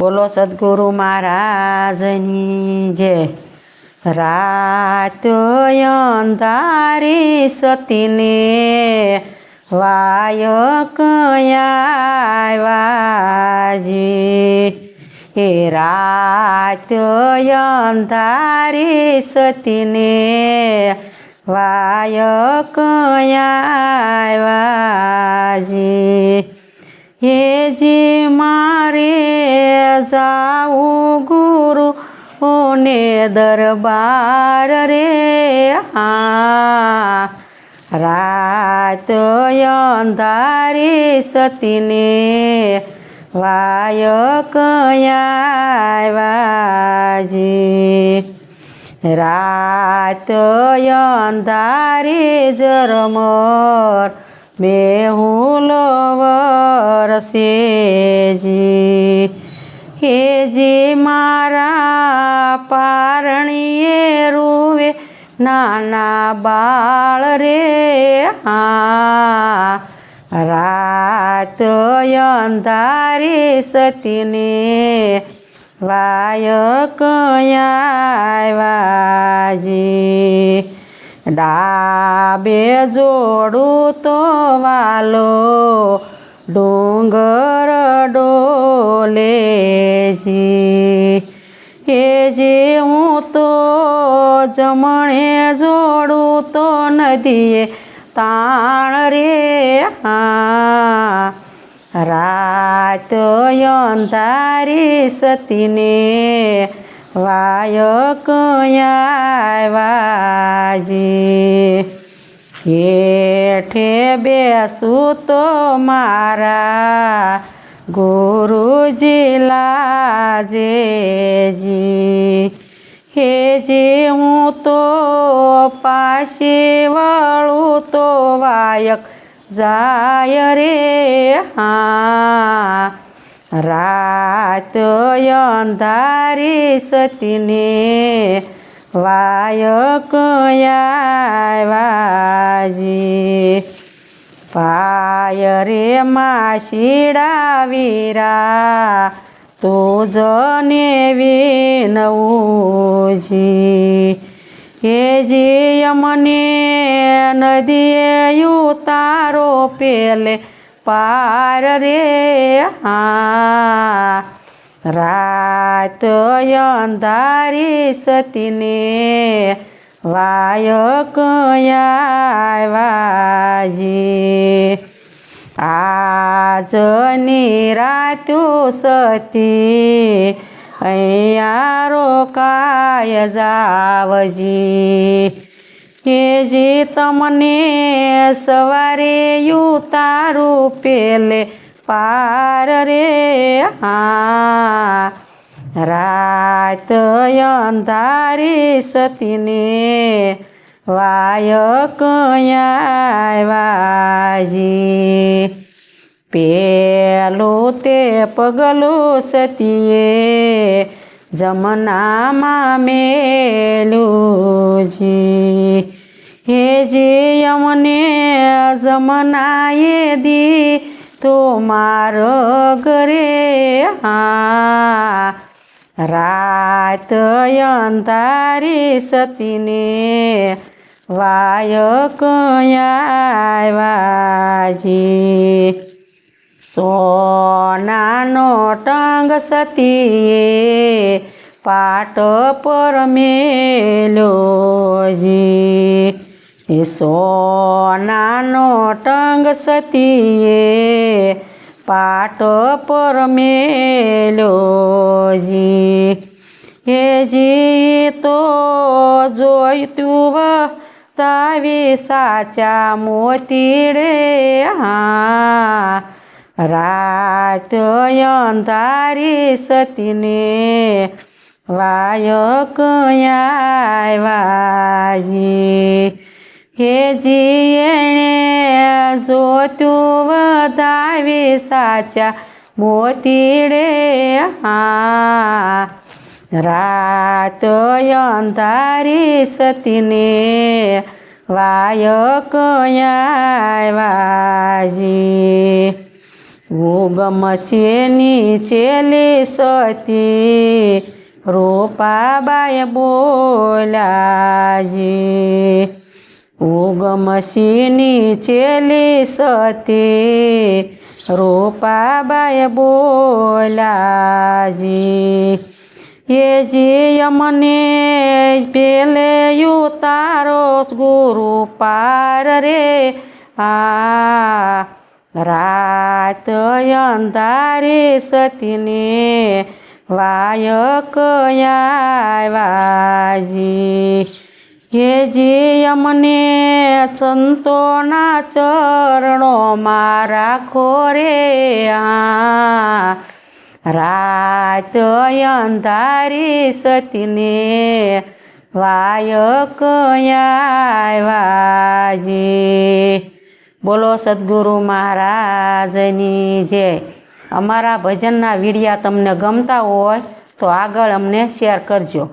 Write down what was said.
બોલો સદગુરુ મહારાજની જય। રાત અંધારી સતીને વાય કયા વાજી। એ રાત અંધારી સતીને વાય કયા વાજી। હેજી મારે જાવું ગુરુ ને દરબાર રે હા। રાત અંધારી સતીને વાય કયા વાજી। રાત અંધારી ઝરમર મેહુલો વરસેજી। હેજી મારા પારણીએ રૂવે નાના બાળ રે હા। રાત અંધારી સતીને વાય કયા વાજી। ડાબે જોડું તો વાલો ડુંગર ડોલેજી। હેજી હું તો જમણે જોડું તો નદીએ તાણ રે હા। રાત અંધારી સતીને વાય કયા વાજી। હેઠે બેસું તો મારા ગુરુજી લાજેજી। હેજી હું તો પાછી વળું તો વાયક જાય રે હા। રાત અંધારી સતીને વાય કયા વાજી। પાય રે માસીડા વીરા તુજને વિનવુજી। હેજી અમને નદીએ ઉતારો પેલે પાર રે હા। રાત અંધારી સતીને વાય કયા વાજી। આજની રાતું સતી અહીંયા રોકાય જાવજી। હેજી તમને સવારે ઉતારું પેલે પાર રે હા। રાત અંધારી સતીને વાય કયા વાજી। પેલું તે પગલું સતીએ જમનામાં મેલુજી। હેજી અમને જમનાએ દી તો મારો ઘરે હા। રાત અંધારી સતીને વાય કયા વાજી। સોનાનો ટંગ સતીએ પાટ પર મેલ્યોજી। એ સોનાનો ટંગ સતીએ પાટ પર મેલ્યોજી। હેજી તો જોઈતું તાવી સાચા મોતી રે હા। રાત અંધારી સતીને વાય કયા વાજી। હેજી એણે જોતું વધાવી સાચા મોતી રે હા। રાત અંધારી સતીને વાય કયા વાજી। ઉગમચેની ચેલી સતી રૂપાબાએ બોલ્યાજી ઉગમસિંહની ચેલી સતી રૂપાબાએ બોલ્યાજી એજી અમને પેલે ઉતારો ગુરુ પાર રે રાત અંધારી સતીને વાયક આવ્યાજી એજી અમને સંતોના ચરણોમાં રાખો રે રાત અંધારી સતીને વાયક આવ્યાજી બોલો સદગુરુ મહારાજની જય. અમારા ભજનના વિડીયા તમને ગમતા હોય તો આગળ અમને શેર કરજો.